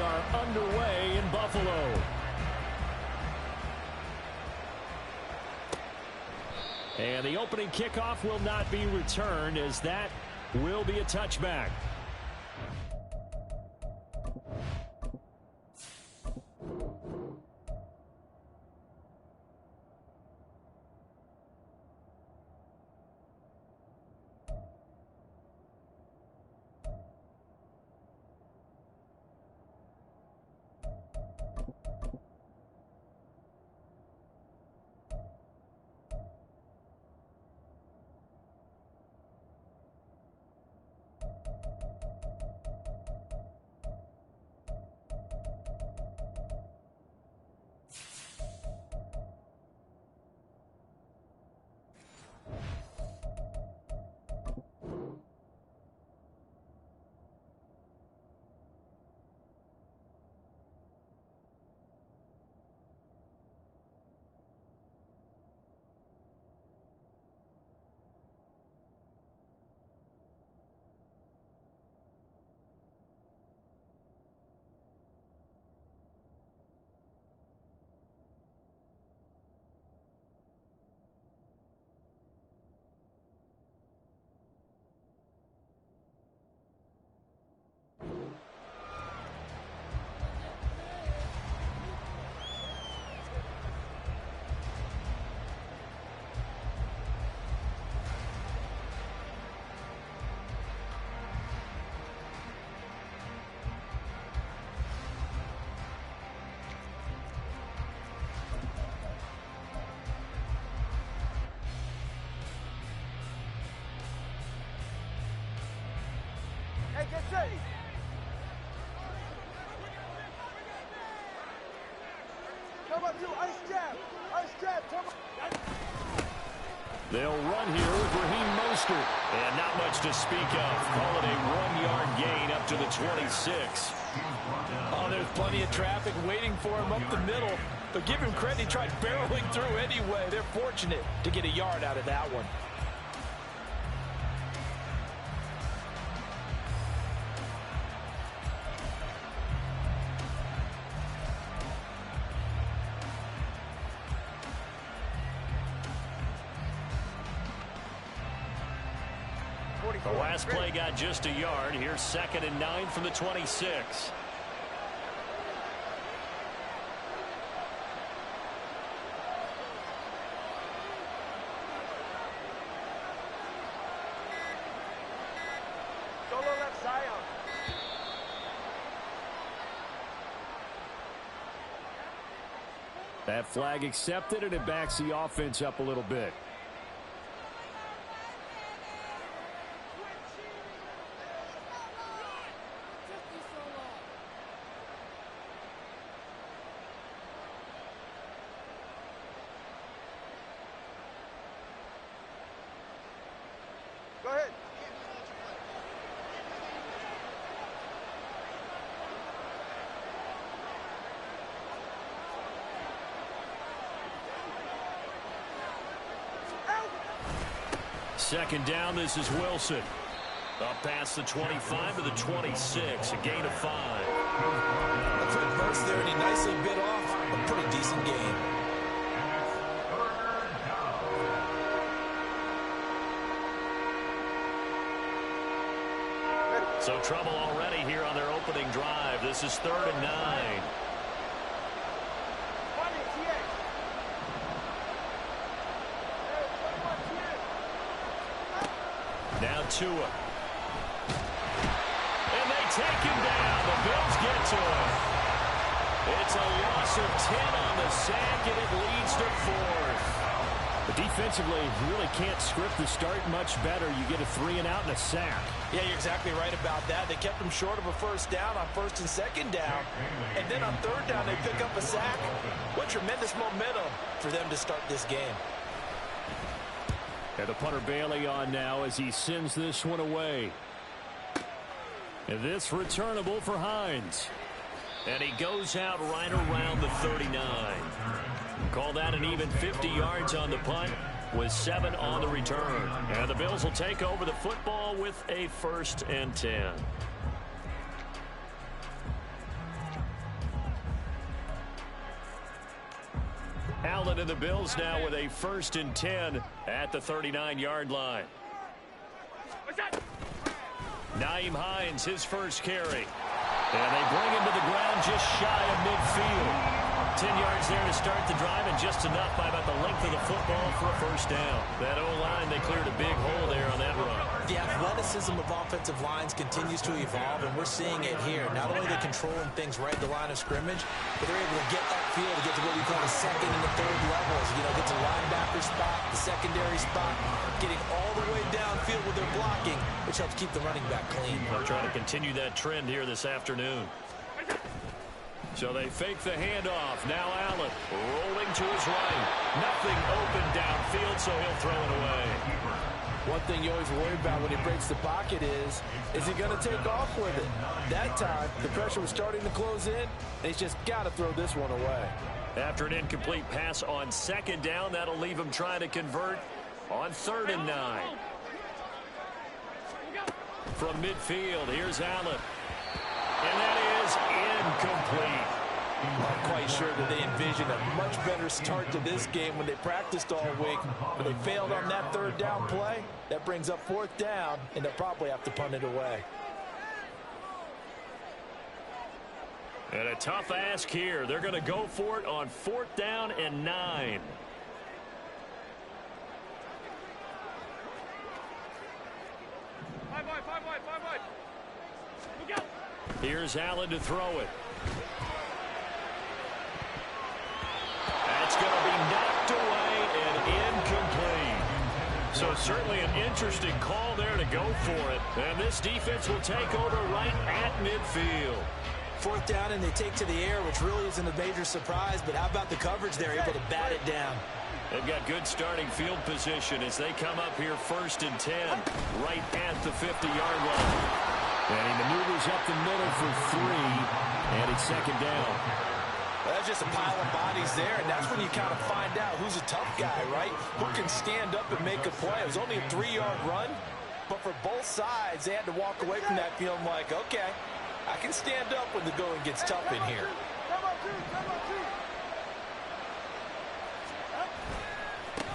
are underway in Buffalo. And the opening kickoff will not be returned, as that will be a touchback. They'll run here with Raheem Mostert. And not much to speak of. Call it a 1-yard gain up to the 26. Oh, there's plenty of traffic waiting for him up the middle. But give him credit, he tried barreling through anyway. They're fortunate to get a yard out of that one. The last play got just a yard. Here's 2nd and 9 from the 26. That flag accepted, and it backs the offense up a little bit. Go ahead. Second down, this is Wilson. Up past the 25 to the 26, a gain of 5. A quick burst there, and he nicely bit off a pretty decent gain. So trouble already here on their opening drive. This is 3rd and 9. Now Tua. And they take him down. The Bills get to him. It's a loss of 10 on the sack, and it leads to 4th. But defensively, you really can't script the start much better. You get a 3-and-out and a sack. Yeah, you're exactly right about that. They kept him short of a first down on 1st and 2nd down. And then on 3rd down, they pick up a sack. What tremendous momentum for them to start this game. And the punter Bailey on now as he sends this one away. And this returnable for Hines. And he goes out right around the 39. Call that an even 50 yards on the punt with 7 on the return. And the Bills will take over the football with a 1st and 10. Allen and the Bills now with a 1st and 10 at the 39-yard line. Naeem Hines, his first carry. And they bring him to the ground just shy of midfield. 10 yards there to start the drive, and just enough by about the length of the football for a 1st down. That O-line, they cleared a big hole there on that run. The athleticism of offensive lines continues to evolve, and we're seeing it here. Not only are they controlling things right at the line of scrimmage, but they're able to get upfield to get to what we call the 2nd and the 3rd levels. You know, get to linebacker spot, the secondary spot, getting all the way downfield with their blocking, which helps keep the running back clean. They'll try to continue that trend here this afternoon. So they fake the handoff. Now Allen rolling to his right. Nothing open downfield, so he'll throw it away. One thing you always worry about when he breaks the pocket is he going to take off with it? That time, the pressure was starting to close in, and he's just got to throw this one away. After an incomplete pass on 2nd down, that'll leave him trying to convert on 3rd and 9. From midfield, here's Allen. And that is incomplete. I'm quite sure that they envisioned a much better start to this game when they practiced all week. But they failed on that 3rd down play. That brings up 4th down, and they'll probably have to punt it away. And a tough ask here. They're going to go for it on 4th down and 9. Here's Allen to throw it. That's going to be knocked away and incomplete. So certainly an interesting call there to go for it. And this defense will take over right at midfield. 4th down, and they take to the air, which really isn't a major surprise. But how about the coverage? They're able to bat it down. They've got good starting field position as they come up here 1st and 10 right at the 50-yard line. And he maneuvers up the middle for 3, and it's 2nd down. Well, that's just a pile of bodies there, and that's when you kind of find out who's a tough guy, right? Who can stand up and make a play. It was only a 3-yard run, but for both sides, they had to walk away from that feeling like, okay, I can stand up when the going gets tough in here.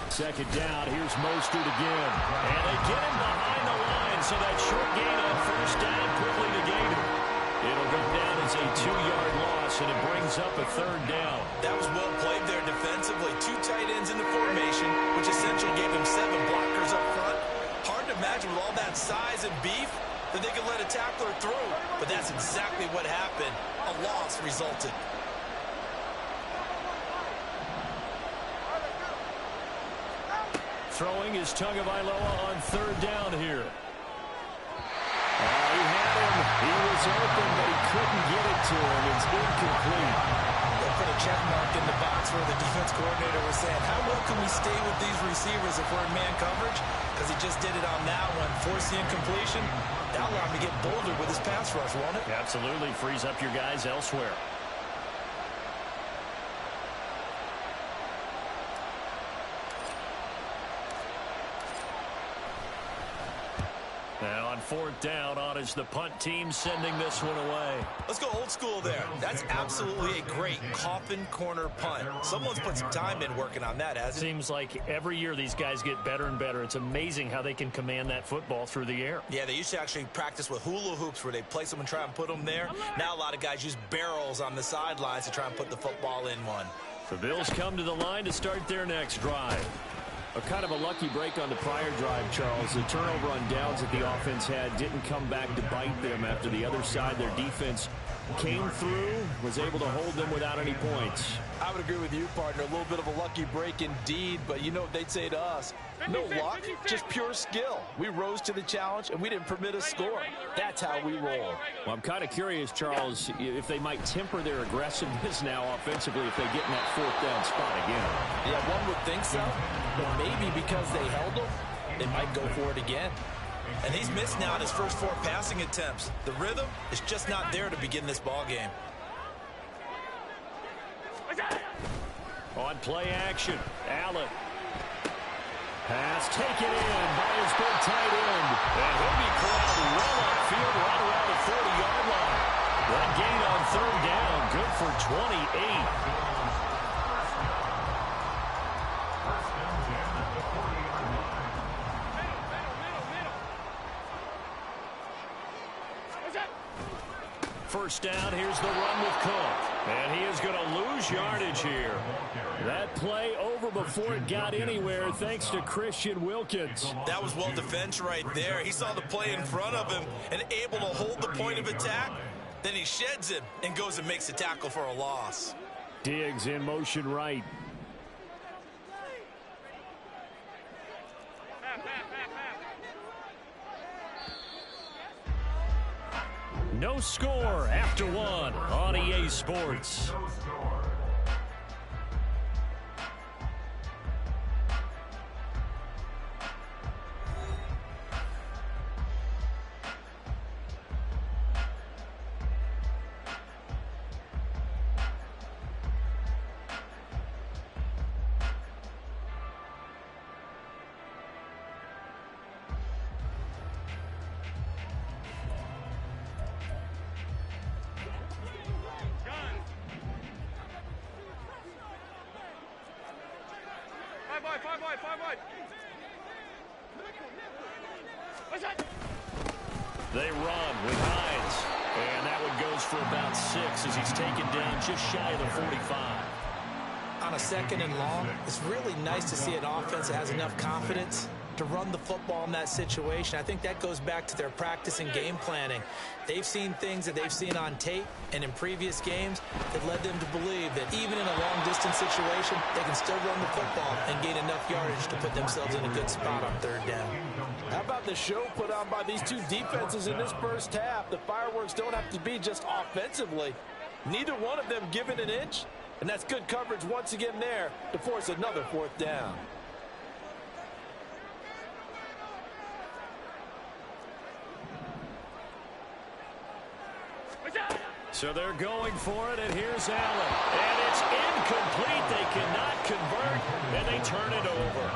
2nd down, here's Mostert again. And they get him behind the line, so that short gain on 1st down quickly negated. It'll go down as a 2-yard loss, and it brings up a 3rd down. That was well played there defensively. 2 tight ends in the formation, which essentially gave him 7 blockers up front. Hard to imagine with all that size and beef that they could let a tackler through, but that's exactly what happened. A loss resulted. Throwing is Tagovailoa on 3rd down here. He had him. He was open, but he couldn't get it to him. It's incomplete. They put a check mark in the box where the defense coordinator was saying, how well can we stay with these receivers if we're in man coverage? Because he just did it on that one. Force the incompletion. That'll allow him to get bolder with his pass rush, won't it? Absolutely. Frees up your guys elsewhere. Now on 4th down, on is the punt team sending this one away. Let's go old school there. That's absolutely a great coffin corner punt. Someone's put some time in working on that, hasn't it? Seems like every year these guys get better and better. It's amazing how they can command that football through the air. Yeah, they used to actually practice with hula hoops where they place them and try and put them there. Now a lot of guys use barrels on the sidelines to try and put the football in one. The Bills come to the line to start their next drive. A kind of a lucky break on the prior drive, Charles. The turnover on downs that the offense had didn't come back to bite them after the other side. Their defense came through, was able to hold them without any points. I would agree with you, partner. A little bit of a lucky break indeed, but you know what they'd say to us. No luck, just pure skill. We rose to the challenge, and we didn't permit a score. That's how we roll. Well, I'm kind of curious, Charles, if they might temper their aggressiveness now offensively if they get in that 4th down spot again. Yeah, one would think so, but maybe because they held them, they might go for it again. And he's missed now in his first 4 passing attempts. The rhythm is just not there to begin this ball game. On play action, Allen. Pass taken in by his big tight end. And he'll be corralled well upfield right around the 40-yard line. That gain on 3rd down, good for 28. first down. Here's the run with Cook. And he is going to lose yardage here. That play over before it got anywhere thanks to Christian Wilkins. That was well defense right there. He saw the play in front of him and able to hold the point of attack. Then he sheds him and goes and makes a tackle for a loss. Diggs in motion right. No score after one on EA Sports. They run with Hines. And that one goes for about 6 as he's taken down just shy of the 45. On a second and long, it's really nice to see an offense that has enough confidence to run the football in that situation. I think that goes back to their practice and game planning. They've seen things that they've seen on tape and in previous games that led them to believe that even in a long-distance situation, they can still run the football and gain enough yardage to put themselves in a good spot on third down. How about the show put on by these two defenses in this first half? The fireworks don't have to be just offensively. Neither one of them given an inch, and that's good coverage once again there to force another fourth down. So they're going for it, and here's Allen. And it's incomplete. They cannot convert, and they turn it over.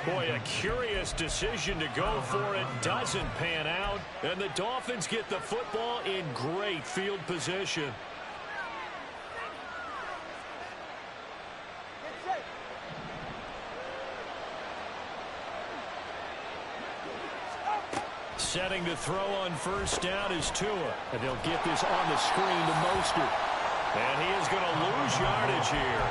Boy, a curious decision to go for it. Doesn't pan out, and the Dolphins get the football in great field position. Setting to throw on first down is Tua. And they'll get this on the screen to Mostert. And he is going to lose yardage here.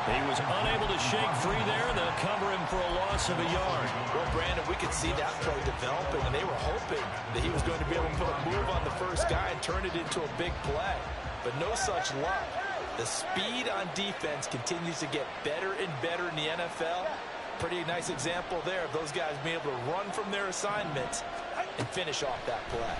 He was unable to shake free there, and they'll cover him for a loss of a yard. Well, Brandon, we could see that play developing, and they were hoping that he was going to be able to put a move on the first guy and turn it into a big play. But no such luck. The speed on defense continues to get better and better in the NFL. Pretty nice example there of those guys being able to run from their assignments and finish off that play.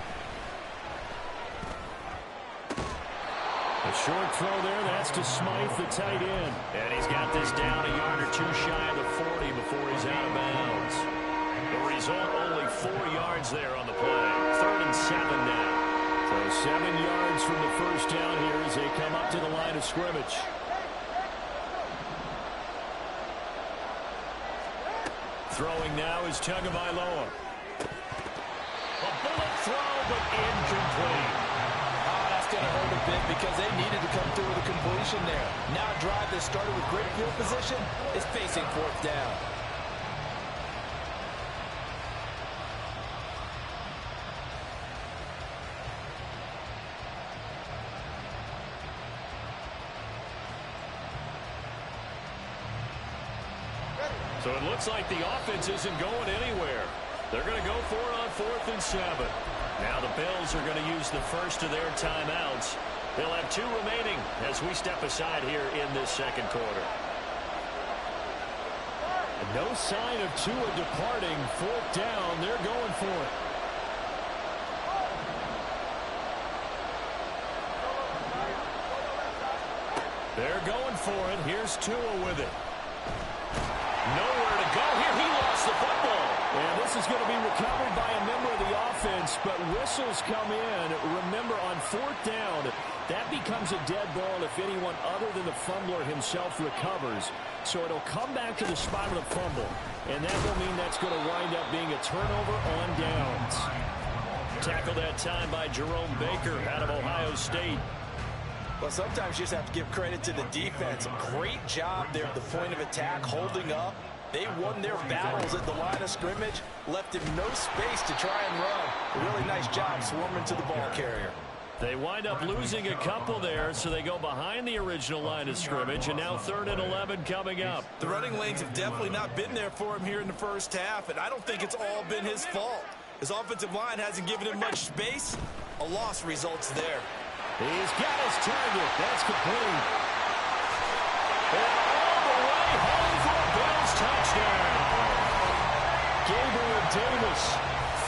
A short throw there, that's to Smythe, the tight end. And he's got this down a yard or two shy of the 40 before he's out of bounds. The result, only 4 yards there on the play. 3rd and 7 now. So 7 yards from the first down here as they come up to the line of scrimmage. Throwing now is Tagovailoa. A bullet throw, but incomplete. Oh, that's going to hurt a bit because they needed to come through with a completion there. Now a drive that started with great field position is facing fourth down. So it looks like the offense isn't going anywhere. They're going to go for it on 4th and 7. Now the Bills are going to use the first of their timeouts. They'll have 2 remaining as we step aside here in this second quarter. And no sign of Tua departing. 4th down, they're going for it. They're going for it. Here's Tua with it. Nowhere to go here. He lost the football. And this is going to be recovered by a member of the offense, but whistles come in. Remember, on 4th down, that becomes a dead ball if anyone other than the fumbler himself recovers. So it'll come back to the spot of the fumble, and that will mean that's going to wind up being a turnover on downs. Tackled that time by Jerome Baker out of Ohio State. Well, sometimes you just have to give credit to the defense. Great job there at the point of attack, holding up. They won their battles at the line of scrimmage, left him no space to try and run. A really nice job swarming to the ball carrier. They wind up losing a couple there, so they go behind the original line of scrimmage, and now 3rd and 11 coming up. The running lanes have definitely not been there for him here in the first half, and I don't think it's all been his fault. His offensive line hasn't given him much space. A loss results there. He's got his target. That's complete. And all the way home for a Bills touchdown. Gabriel Davis,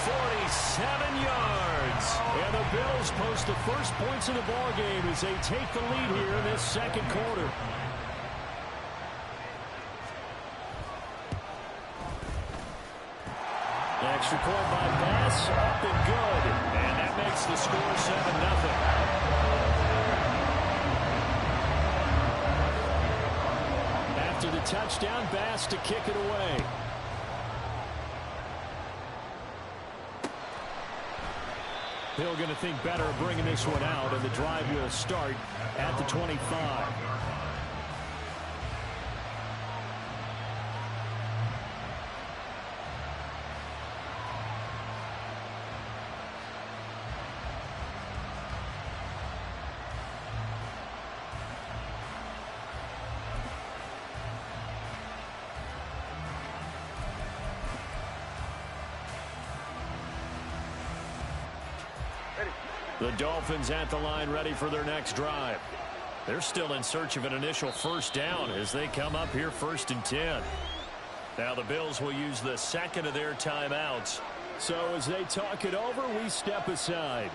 47 yards. And the Bills post the first points of the ballgame as they take the lead here in this second quarter. Extra point by Bass, up and good. And that makes the score 7-0. After the touchdown, Bass to kick it away. Hill going to think better of bringing this one out, and the drive will start at the 25. The Dolphins at the line ready for their next drive. They're still in search of an initial first down as they come up here 1st and 10. Now the Bills will use the second of their timeouts. So as they talk it over, we step aside.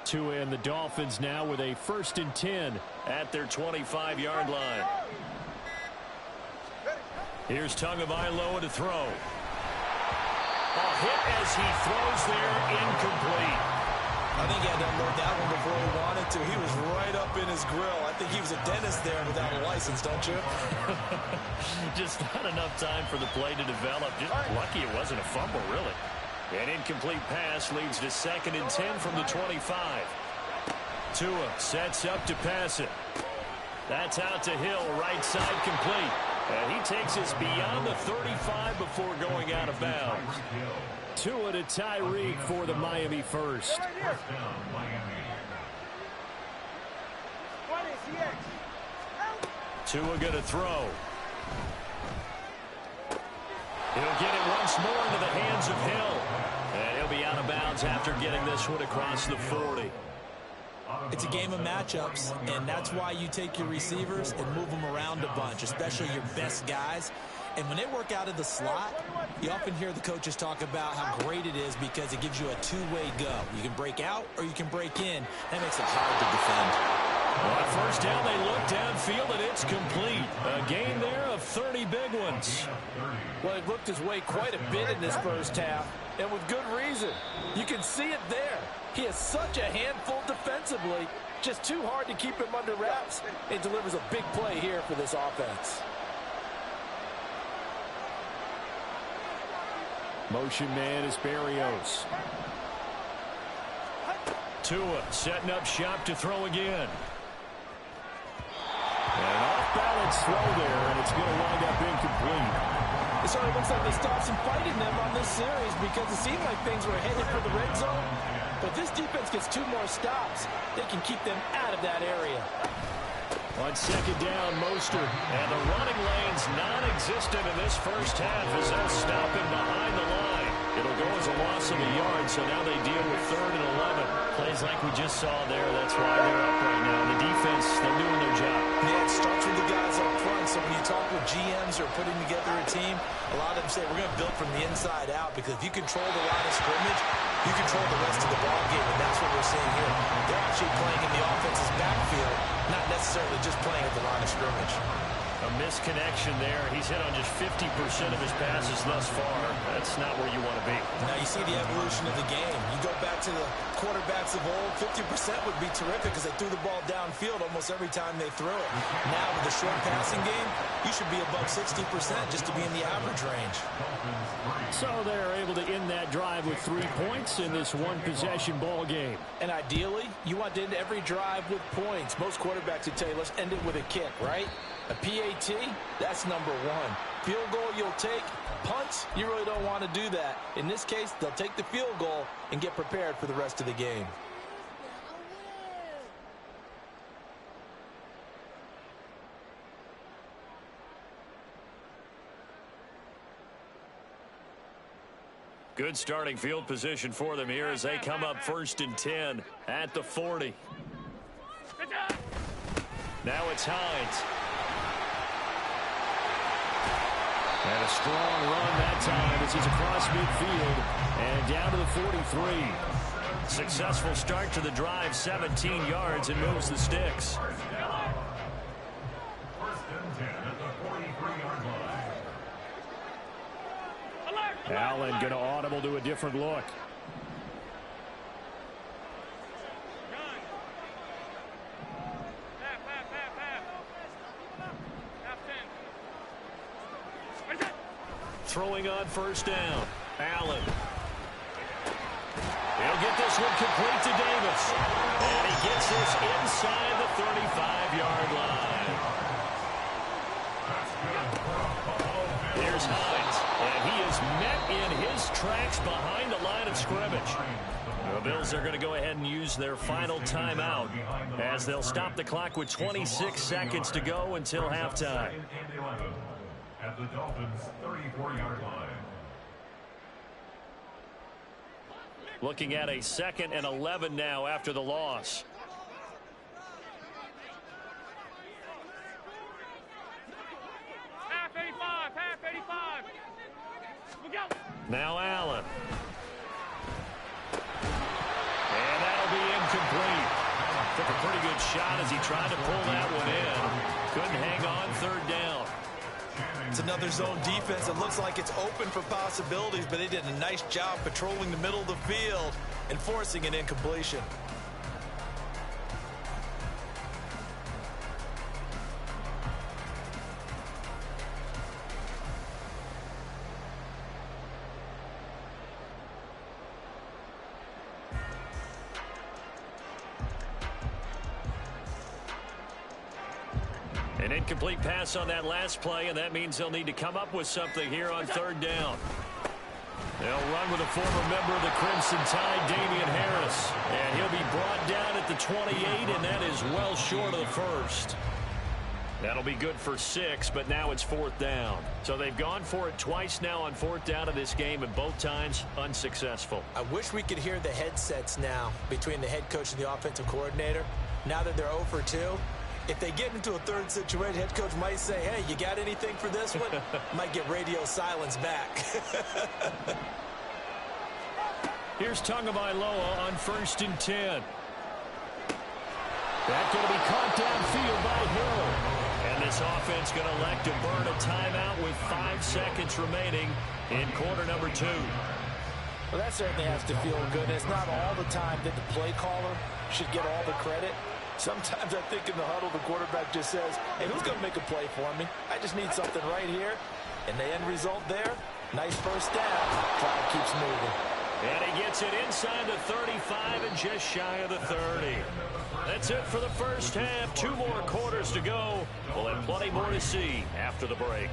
Tua and the Dolphins now with a 1st and 10 at their 25-yard line. Here's Tagovailoa to throw. A hit as he throws there, incomplete. I think he had to unload that one before he wanted to. He was right up in his grill. I think he was a dentist there without a license, don't you? Just not enough time for the play to develop. Just lucky it wasn't a fumble, really. An incomplete pass leads to 2nd and 10 from the 25. Tua sets up to pass it. That's out to Hill, right side complete. And he takes us beyond the 35 before going out of bounds. Tua to Tyreek for the Miami first. Tua going to throw. He'll get it once more into the hands of Hill. And he'll be out of bounds after getting this one across the 40. It's a game of matchups, and that's why you take your receivers and move them around a bunch, especially your best guys. And when they work out of the slot, you often hear the coaches talk about how great it is because it gives you a two-way go. You can break out or you can break in. That makes it hard to defend. On 1st down, they look downfield, and it's complete. A gain there of 30 big ones. Well, he looked his way quite a bit in this first half, and with good reason. You can see it there. He is such a handful defensively, just too hard to keep him under wraps, and delivers a big play here for this offense. Motion man is Berrios. Tua setting up shop to throw again. An off-balance throw there, and it's going to wind up incomplete. It certainly looks like they stopped some fighting them on this series because it seemed like things were headed for the red zone. But this defense gets 2 more stops. They can keep them out of that area. On 2nd down, Mostert. And the running lane's non-existent in this first half as they'll stop him behind the line. It'll go as a loss of a yard, so now they deal with 3rd and 11. Plays like we just saw there. That's why they're up right now. The defense, they're doing their job. Yeah, it starts with the guys up front. So when you talk with GMs who are putting together a team, a lot of them say we're going to build from the inside out because if you control the line of scrimmage, you control the rest of the ball game, and that's what we're seeing here. They're actually playing in the offense's backfield, not necessarily just playing at the line of scrimmage. A misconnection there. He's hit on just 50% of his passes thus far. That's not where you want to be. Now you see the evolution of the game. You go back to the quarterbacks of old, 50% would be terrific because they threw the ball downfield almost every time they threw it. Now with the short passing game, you should be above 60% just to be in the average range. So they're able to end that drive with 3 points in this one-possession ball game. And ideally, you want to end every drive with points. Most quarterbacks would tell you, let's end it with a kick, right? A PAT, that's number one. Field goal you'll take. Punts, you really don't want to do that. In this case, they'll take the field goal and get prepared for the rest of the game. Good starting field position for them here as they come up 1st and 10 at the 40. Now it's Hines. And a strong run that time as he's across midfield and down to the 43. Successful start to the drive, 17 yards, and moves the sticks. Allen going to audible to a different look. Throwing on 1st down. Allen. He'll get this one complete to Davis. And he gets this inside the 35-yard line. Here's Hines. And he is met in his tracks behind the line of scrimmage. The Bills are going to go ahead and use their final timeout as they'll stop the clock with 26 seconds to go until halftime. At the Dolphins' 34-yard line. Looking at a 2nd and 11 now after the loss. Half 85. We go. Now Allen. And that'll be incomplete. Took a pretty good shot as he tried to pull that one in. Couldn't hang on 3rd down. It's another zone defense. It looks like it's open for possibilities, but they did a nice job patrolling the middle of the field and forcing an incompletion. An incomplete pass on that last play, and that means they'll need to come up with something here on 3rd down. They'll run with a former member of the Crimson Tide, Damian Harris. And he'll be brought down at the 28, and that is well short of the 1st. That'll be good for 6, but now it's 4th down. So they've gone for it twice now on 4th down in this game, and both times unsuccessful. I wish we could hear the headsets now between the head coach and the offensive coordinator. Now that they're 0 for 2. If they get into a 3rd situation, head coach might say, hey, you got anything for this one? Might get radio silence back. Here's Tagovailoa on 1st and 10. That's going to be caught downfield by Hill. And this offense going to elect to burn a timeout with 5 seconds remaining in quarter number 2. Well, that certainly has to feel good. It's not all the time that the play caller should get all the credit. Sometimes I think in the huddle, the quarterback just says, hey, who's going to make a play for me? I just need something right here. And the end result there, nice 1st down. Clock keeps moving. And he gets it inside the 35 and just shy of the 30. That's it for the 1st half. 2 more quarters to go. We'll have plenty more to see after the break.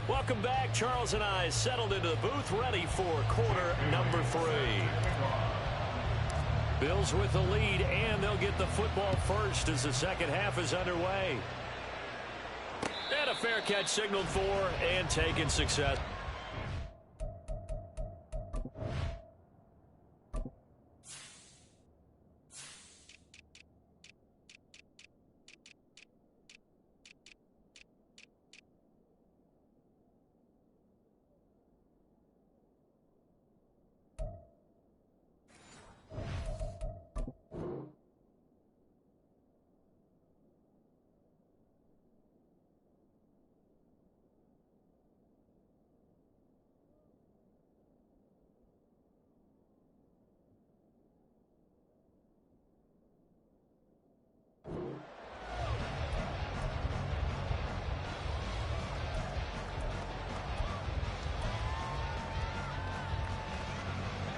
Welcome back. Charles and I settled into the booth, ready for quarter number 3. Bills with the lead, and they'll get the football first as the 2nd half is underway. And a fair catch signaled for and taken success.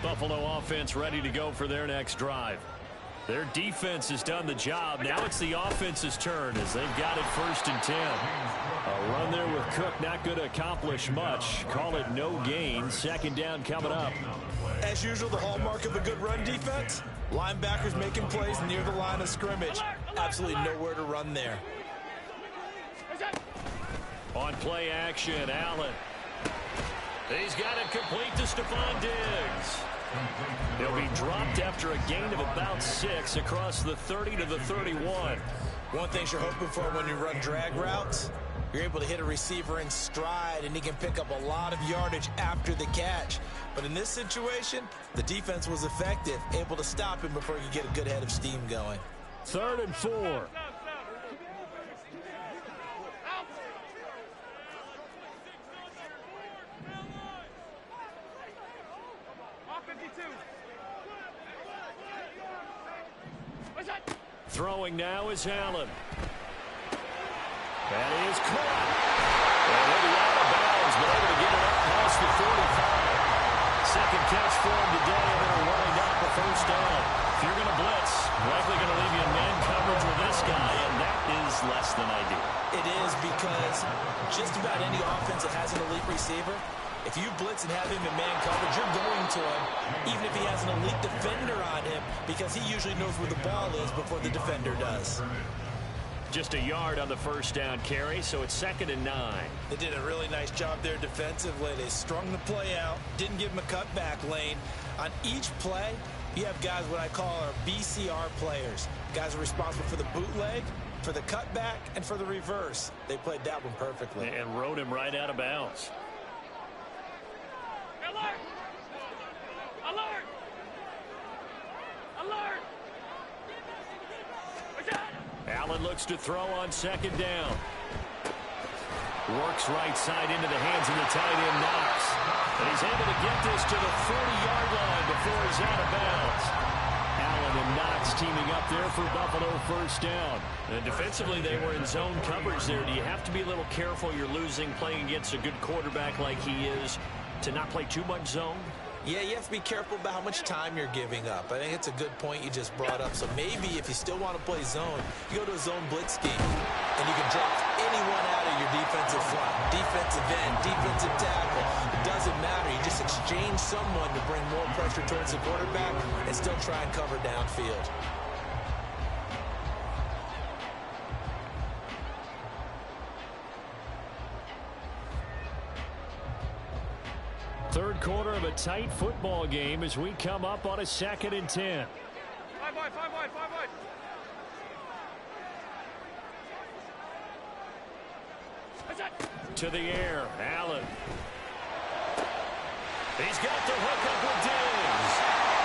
Buffalo offense ready to go for their next drive. Their defense has done the job. Now it's the offense's turn as they've got it 1st and 10. A run there with Cook not going to accomplish much. Call it no gain. 2nd down coming up. As usual, the hallmark of a good run defense, linebackers making plays near the line of scrimmage. Absolutely nowhere to run there. On play action, Allen. He's got it complete to Stephon Diggs. He'll be dropped after a gain of about 6 across the 30 to the 31. One thing you're hoping for when you run drag routes, you're able to hit a receiver in stride, and he can pick up a lot of yardage after the catch. But in this situation, the defense was effective, able to stop him before he could get a good head of steam going. 3rd and 4. Throwing now is Allen. That is caught. And he'll be out of bounds, but able to get it up past the 45. Second catch for him today, and they're running out the 1st down. If you're going to blitz, likely going to leave you in man coverage with this guy, and that is less than ideal. It is, because just about any offense that has an elite receiver, if you blitz and have him in man coverage, you're going to him, even if he has an elite defender on him, because he usually knows where the ball is before the defender does. Just a yard on the 1st down carry, so it's 2nd and 9. They did a really nice job there defensively. They strung the play out, didn't give him a cutback lane. On each play, you have guys what I call our BCR players. Guys are responsible for the bootleg, for the cutback, and for the reverse. They played that one perfectly. And rode him right out of bounds. Alert! Alert! Alert! Allen looks to throw on 2nd down. Works right side into the hands of the tight end, Knox. And he's able to get this to the 40-yard line before he's out of bounds. Allen and Knox teaming up there for Buffalo 1st down. And defensively, they were in zone coverage there. Do you have to be a little careful? You're losing playing against a good quarterback like he is to not play too much zone? Yeah, you have to be careful about how much time you're giving up. I think it's a good point you just brought up. So maybe if you still want to play zone, you go to a zone blitz scheme, and you can drop anyone out of your defensive front, defensive end, defensive tackle. It doesn't matter. You just exchange someone to bring more pressure towards the quarterback and still try and cover downfield. Third quarter of a tight football game as we come up on a 2nd and 10. 5 wide, 5 wide, 5 wide. To the air, Allen. He's got the hook up with Diggs.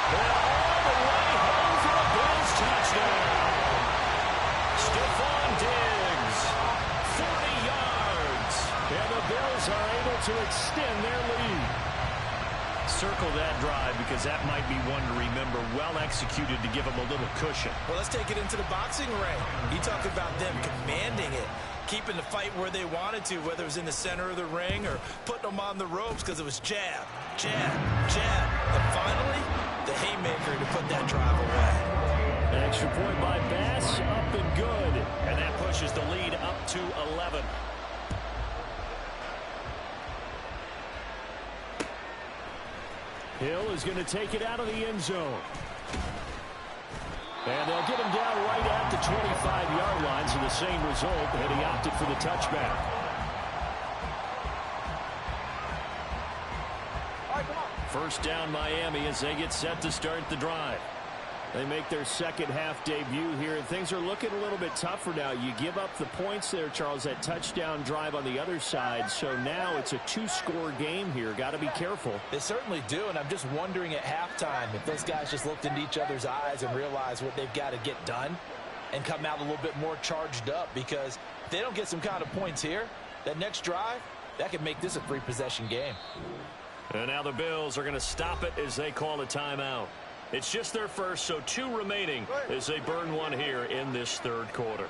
And all the way home for the Bills touchdown. Stephon Diggs, 40 yards. And the Bills are able to extend their lead. Circle that drive because that might be one to remember. Well executed to give them a little cushion. Well, let's take it into the boxing ring. You talk about them commanding it, keeping the fight where they wanted to, whether it was in the center of the ring or putting them on the ropes because it was jab, jab, jab. And finally, the haymaker to put that drive away. An extra point by Bass, up and good. And that pushes the lead up to 11. Hill is going to take it out of the end zone. And they'll get him down right at the 25-yard line, so the same result, and he opted for the touchback. First down Miami as they get set to start the drive. They make their second half debut here, and things are looking a little bit tougher now. You give up the points there, Charles, that touchdown drive on the other side. So now it's a 2-score game here. Got to be careful. They certainly do, and I'm just wondering at halftime if those guys just looked into each other's eyes and realized what they've got to get done and come out a little bit more charged up, because if they don't get some kind of points here, that next drive, that could make this a 3-possession game. And now the Bills are going to stop it as they call a timeout. It's just their first, so 2 remaining as they burn one here in this third quarter.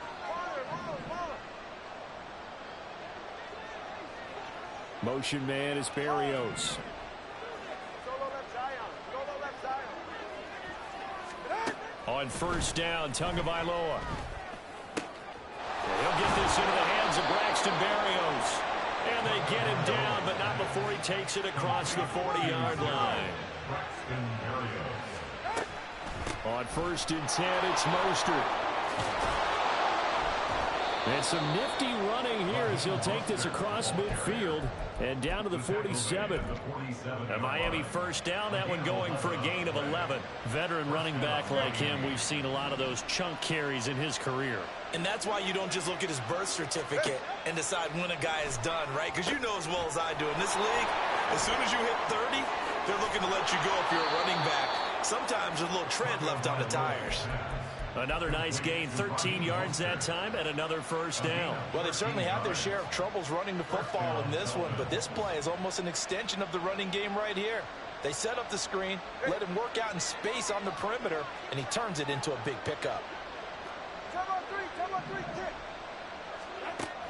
Motion man is Berrios. Solo left Zion. Solo left. On first down, Tagovailoa. He'll get this into the hands of Braxton Berrios. And they get him down, but not before he takes it across the 40-yard line. On first and 10, it's Mostert. And some nifty running here as he'll take this across midfield and down to the 47. A Miami first down, that one going for a gain of 11. Veteran running back like him, we've seen a lot of those chunk carries in his career. And that's why you don't just look at his birth certificate and decide when a guy is done, right? Because you know as well as I do, in this league, as soon as you hit 30, they're looking to let you go if you're a running back. Sometimes there's a little tread left on the tires. Another nice gain, 13 yards that time, and another first down. Well, they've certainly had their share of troubles running the football in this one, but this play is almost an extension of the running game right here. They set up the screen, let him work out in space on the perimeter, and he turns it into a big pickup.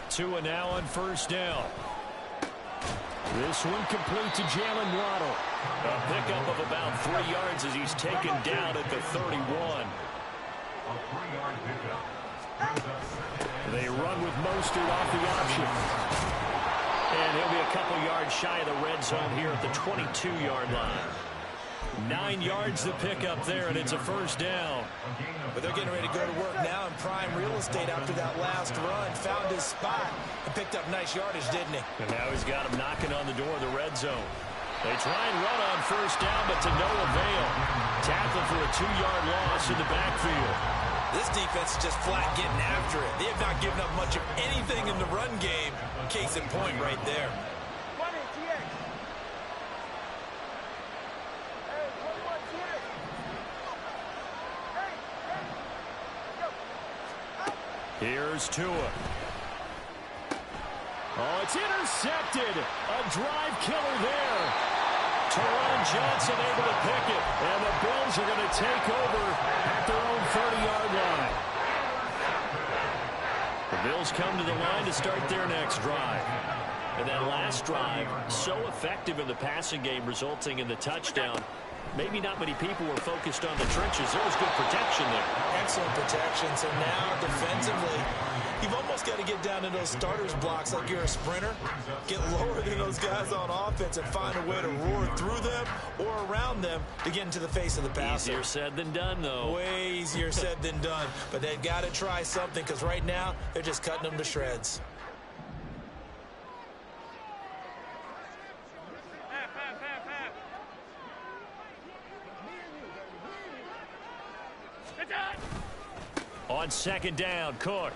Tua now on first down. This one complete to Jalen Waddle. A pickup of about 3 yards as he's taken down at the 31. They run with Mostert off the option. And he'll be a couple yards shy of the red zone here at the 22-yard line. 9 yards to pick up there, and it's a first down. But they're getting ready to go to work now in prime real estate after that last run. Found his spot and picked up nice yardage, didn't he? And now he's got him knocking on the door of the red zone. They try and run on first down, but to no avail. Tackle for a 2-yard loss in the backfield. This defense is just flat getting after it. They have not given up much of anything in the run game. Case in point right there. Here's Tua. Oh, it's intercepted. A drive killer there. Teron Johnson able to pick it. And the Bills are going to take over at their own 30-yard line. The Bills come to the line to start their next drive. And that last drive, so effective in the passing game, resulting in the touchdown. Maybe not many people were focused on the trenches. There was good protection there. Excellent protection. So now defensively, you've almost got to get down to those starters blocks like you're a sprinter. Get lower than those guys on offense and find a way to roar through them or around them to get into the face of the passer. Easier said than done, though. Way easier said than done. But they've got to try something because right now they're just cutting them to shreds. On second down, Cook.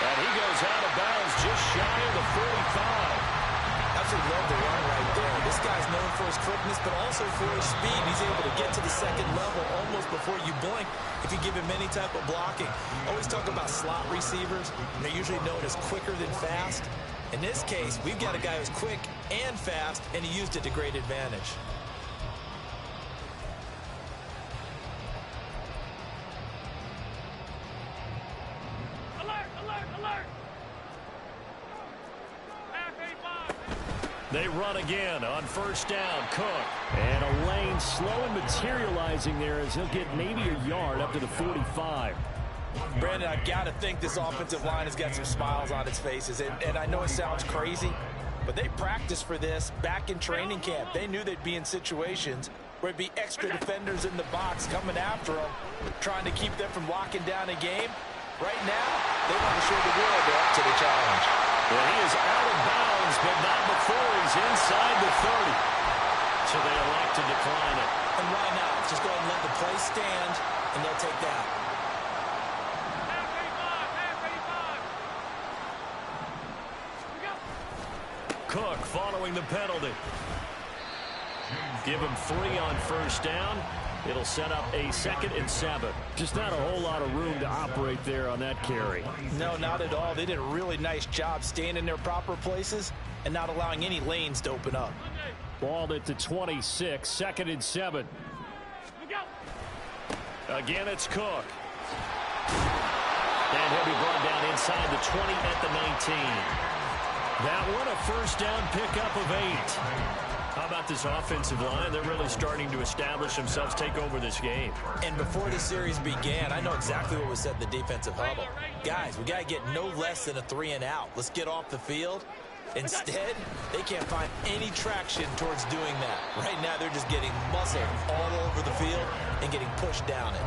And he goes out of bounds just shy of the 45. Absolutely love the run right there. This guy's known for his quickness, but also for his speed. He's able to get to the second level almost before you blink if you give him any type of blocking. Always talk about slot receivers, and they're usually known as quicker than fast. In this case, we've got a guy who's quick and fast, and he used it to great advantage. They run again on first down, Cook. And a lane slow and materializing there as he'll get maybe a yard up to the 45. Brandon, I've got to think this offensive line has got some smiles on its faces. And I know it sounds crazy, but they practiced for this back in training camp. They knew they'd be in situations where it'd be extra defenders in the box coming after them, trying to keep them from locking down a game. Right now, they want to show the world they're up to the challenge. Well, he is out of bounds, but not before he's inside the 30. So they elect to decline it. And why not? Just go ahead and let the play stand, and they'll take that. Cook following the penalty. Give him 3 on first down. It'll set up a 2nd and 7. Just not a whole lot of room to operate there on that carry. No, not at all. They did a really nice job staying in their proper places and not allowing any lanes to open up. Balled at the 26, 2nd and 7. Again, it's Cook. And he'll be brought down inside the 20 at the 19. That one a first down pickup of 8. How about this offensive line? They're really starting to establish themselves, take over this game. And before the series began, I know exactly what was said in the defensive huddle. Guys, we got to get no less than a 3-and-out. Let's get off the field. Instead, they can't find any traction towards doing that. Right now, they're just getting muscled all over the field and getting pushed down it.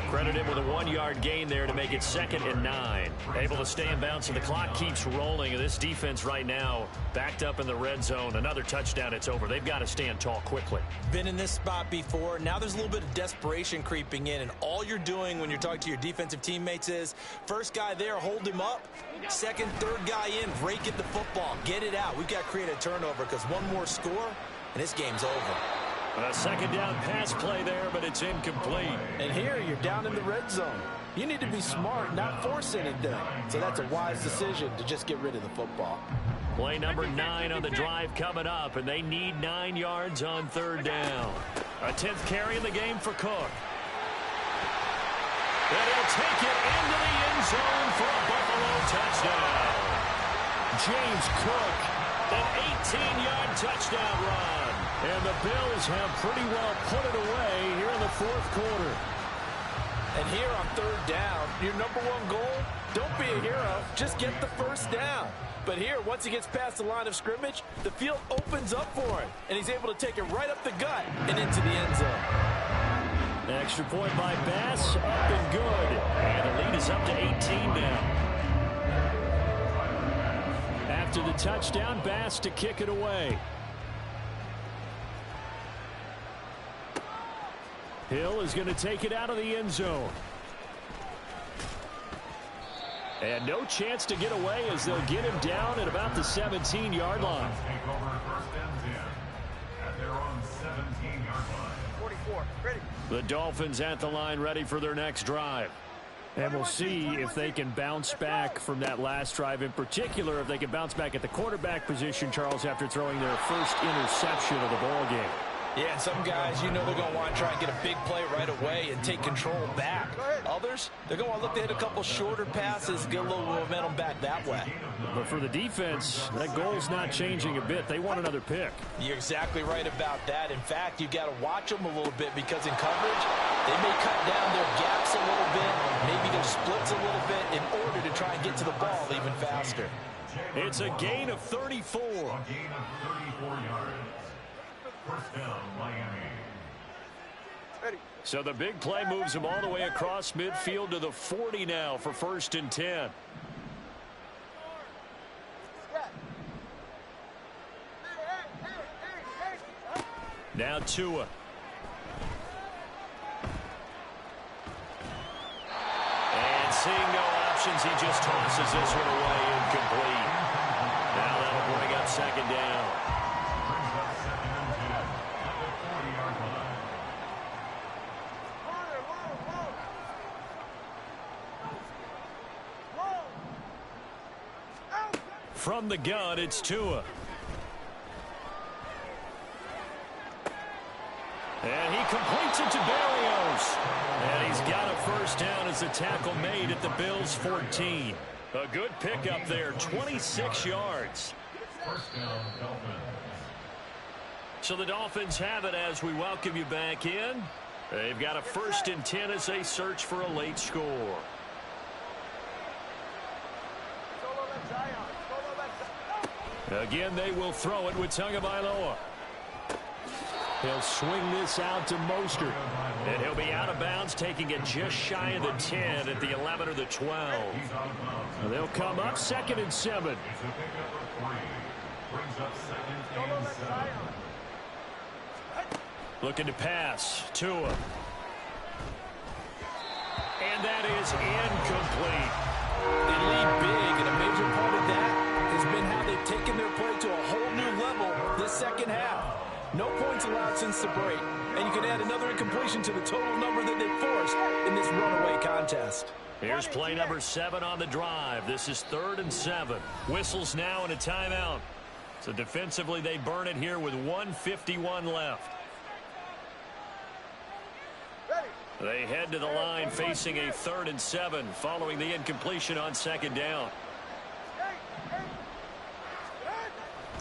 Credit him with a 1-yard gain there to make it 2nd and 9. Able to stay in bounds, and the clock keeps rolling. And this defense right now backed up in the red zone. Another touchdown, it's over. They've got to stand tall quickly. Been in this spot before. Now there's a little bit of desperation creeping in. And all you're doing when you're talking to your defensive teammates is, first guy there, hold him up. Second, third guy in, rake at the football. Get it out. We've got to create a turnover because one more score, and this game's over. A 2nd down pass play there, but it's incomplete. And here you're down in the red zone. You need to be smart, not force anything. So that's a wise decision to just get rid of the football. Play number 9 on the drive coming up, and they need 9 yards on 3rd down. A 10th carry in the game for Cook. And he'll take it into the end zone for a Buffalo touchdown. James Cook, an 18-yard touchdown run. And the Bills have pretty well put it away here in the 4th quarter. And here on 3rd down, your number 1 goal, don't be a hero, just get the 1st down. But here, once he gets past the line of scrimmage, the field opens up for him, and he's able to take it right up the gut and into the end zone. Extra point by Bass, up and good. And the lead is up to 18 now. After the touchdown, Bass to kick it away. Hill is going to take it out of the end zone. And no chance to get away as they'll get him down at about the 17-yard line. 44, ready. The Dolphins at the line, ready for their next drive. And we'll see if they can bounce back from that last drive, in particular if they can bounce back at the quarterback position, Charles, after throwing their first interception of the ball game. Yeah, and some guys, you know they're going to want to try and get a big play right away and take control back. Others, they're going to look to hit a couple shorter passes, get a little momentum back that way. But for the defense, that goal's not changing a bit. They want another pick. You're exactly right about that. In fact, you got to watch them a little bit because in coverage, they may cut down their gaps a little bit, maybe their splits a little bit in order to try and get to the ball even faster. It's a gain of 34. A gain of 34 yards. First down, Miami. Ready. So the big play moves them all the way across midfield to the 40 now for 1st and 10. Now Tua. And seeing no options, he just tosses this one away, incomplete. Now that'll bring up 2nd down. From the gun, it's Tua. And he completes it to Berrios. And he's got a 1st down as the tackle made at the Bills' 14. A good pickup there, 26 yards. First down, Dolphins. So the Dolphins have it as we welcome you back in. They've got a 1st and 10 as they search for a late score. Again, they will throw it with Tagovailoa. He'll swing this out to Mostert. And he'll be out of bounds, taking it just shy of the 10 at the 11 or the 12. They'll come up 2nd and 7. Looking to pass. Tua. And that is incomplete. They lead big, and a major part of that has been how they've taken their play to a whole new level this 2nd half. No points allowed since the break, and you can add another incompletion to the total number that they forced in this runaway contest. Here's play number 7 on the drive. This is 3rd and 7. Whistles now and a timeout. So defensively, they burn it here with 1:51 left. They head to the line facing a 3rd and 7 following the incompletion on 2nd down.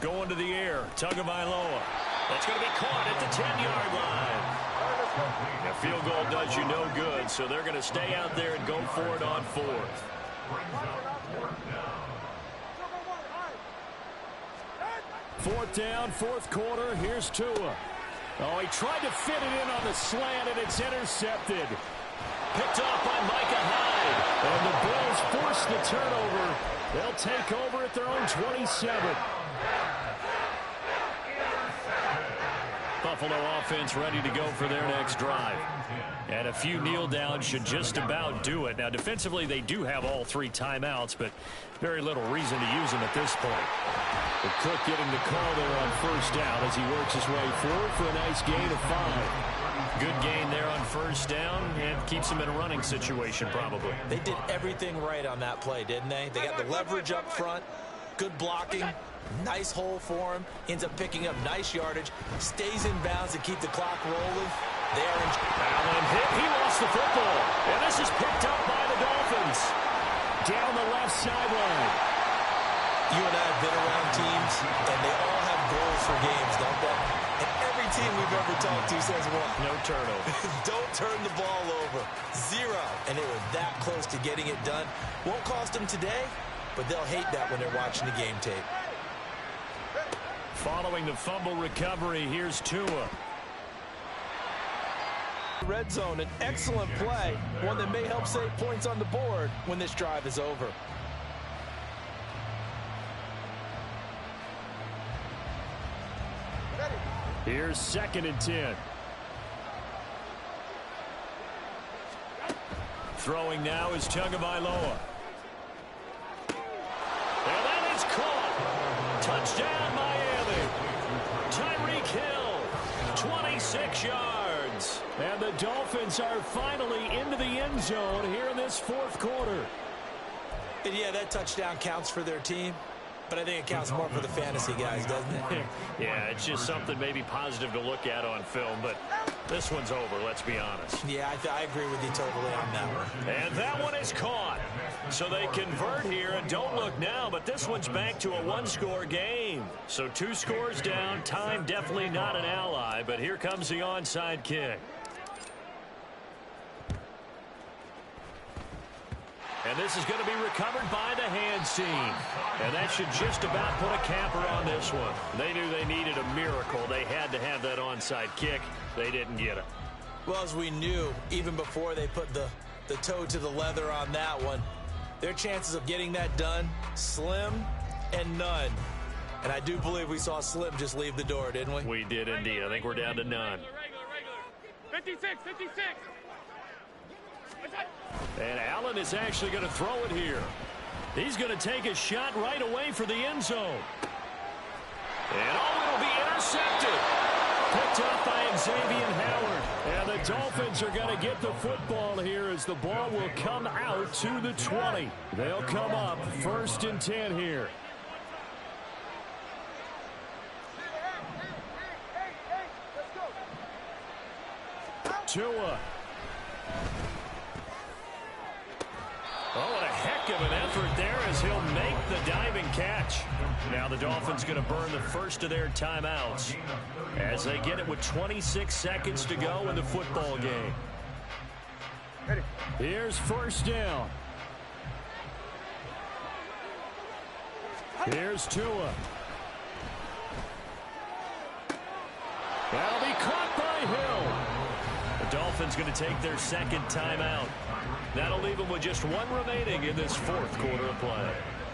Going to the air. Tagovailoa. That's going to be caught at the 10-yard line. A field goal does you no good, so they're going to stay out there and go for it on fourth. Fourth down, fourth quarter. Here's Tua. Oh, he tried to fit it in on the slant, and it's intercepted. Picked off by Micah Hyde. And the Bills force the turnover. They'll take over at their own 27. Buffalo offense ready to go for their next drive. And a few kneel downs should just about do it. Now, defensively, they do have all 3 timeouts, but very little reason to use them at this point. But Cook getting the call there on first down as he works his way forward for a nice gain of 5. Good gain there on first down and keeps them in a running situation probably. They did everything right on that play, didn't they? They got the leverage up front, good blocking, nice hole for him, ends up picking up nice yardage, stays in bounds to keep the clock rolling. Allen hit. He lost the football. And this is picked up by the Dolphins. Down the left sideline. You and I have been around teams, and they all have goals for games, don't they? And every team we've ever talked to says what? No turnover. Don't turn the ball over. 0. And they were that close to getting it done. Won't cost them today, but they'll hate that when they're watching the game tape. Following the fumble recovery, here's Tua. Red zone, an excellent play, one that may help save points on the board when this drive is over. Here's 2nd and 10. Throwing now is Tagovailoa. And that is caught. Touchdown, Miami. Tyreek Hill, 26 yards. And the Dolphins are finally into the end zone here in this fourth quarter. And yeah, that touchdown counts for their team, but I think it counts more for the fantasy guys, doesn't it? Yeah, it's just something maybe positive to look at on film, but this one's over, let's be honest. Yeah, I agree with you totally on that one. And that one is caught. So they convert here, and don't look now, but this one's back to a one-score game. So 2 scores down, time definitely not an ally, but here comes the onside kick. And this is going to be recovered by the hands team. And that should just about put a capper on this one. They knew they needed a miracle. They had to have that onside kick. They didn't get it. Well, as we knew, even before they put the toe to the leather on that one, their chances of getting that done, slim and none. And I do believe we saw Slim just leave the door, didn't we? We did indeed. I think we're down to none. 56, 56. And Allen is actually going to throw it here. He's going to take a shot right away for the end zone. And it'll be intercepted. Picked up by Xavier Howard. And the Dolphins are going to get the football here as the ball will come out to the 20. They'll come up 1st and 10 here. Tua. Oh, what a heck of an effort there as he'll make the diving catch. Now the Dolphins going to burn the first of their timeouts as they get it with 26 seconds to go in the football game. Here's 1st down. Here's Tua. That'll be caught by Hill. The Dolphins going to take their 2nd timeout. That'll leave them with just 1 remaining in this 4th quarter of play.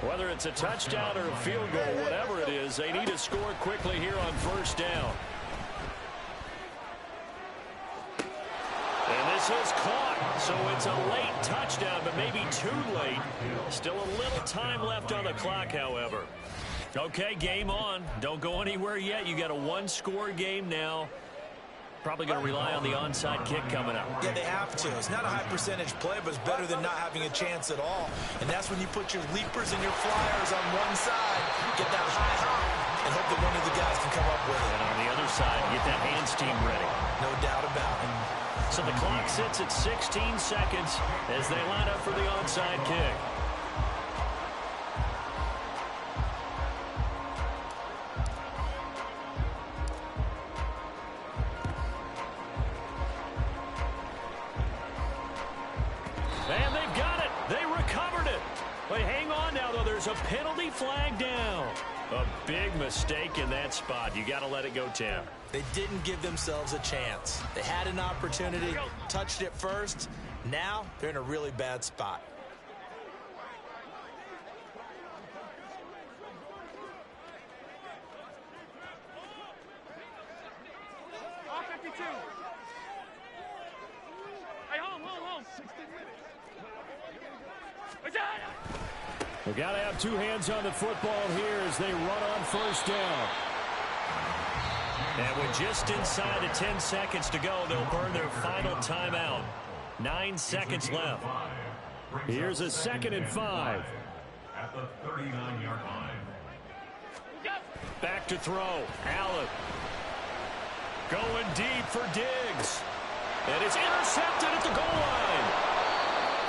Whether it's a touchdown or a field goal, whatever it is, they need to score quickly here on 1st down. And this is caught, so it's a late touchdown, but maybe too late. Still a little time left on the clock, however. Okay, game on. Don't go anywhere yet. You got a 1-score game now. Probably going to rely on the onside kick coming up. Yeah, they have to. It's not a high percentage play, but it's better than not having a chance at all. And that's when you put your leapers and your flyers on one side, get that high hop, and hope that one of the guys can come up with it. And on the other side, get that hands team ready. No doubt about it. So the clock sits at 16 seconds as they line up for the onside kick. there's a penalty flag down. A big mistake in that spot. You got to let it go, Tim. They didn't give themselves a chance. They had an opportunity, touched it first. Now they're in a really bad spot. All 52. Hey, home. 16 minutes. We got to have two hands on the football here as they run on first down. And with just inside of 10 seconds to go, they'll burn their final timeout. 9 seconds left. Here's a 2nd and 5. At the 39-yard line. Back to throw. Allen. Going deep for Diggs. And it's intercepted at the goal line.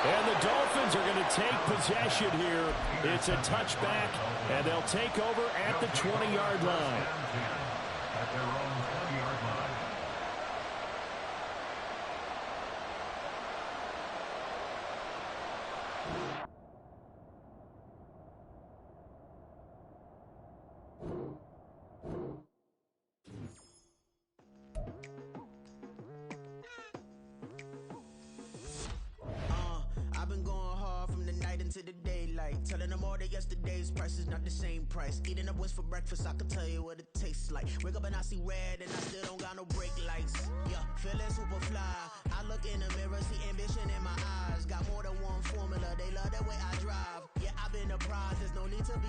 And the Dolphins are going to take possession here. It's a touchback, and they'll take over at the 20-yard line. At their own 20-yard line. I've been going hard from the night into the daylight, telling them all that yesterday's price is not the same price. Eating up wings for breakfast, I can tell you what it tastes like. Wake up and I see red and I still don't got no brake lights. Yeah, feeling super fly. I look in the mirror, see ambition in my eyes. Got more than one formula, they love the way I drive. Yeah, I've been apprised, there's no need to be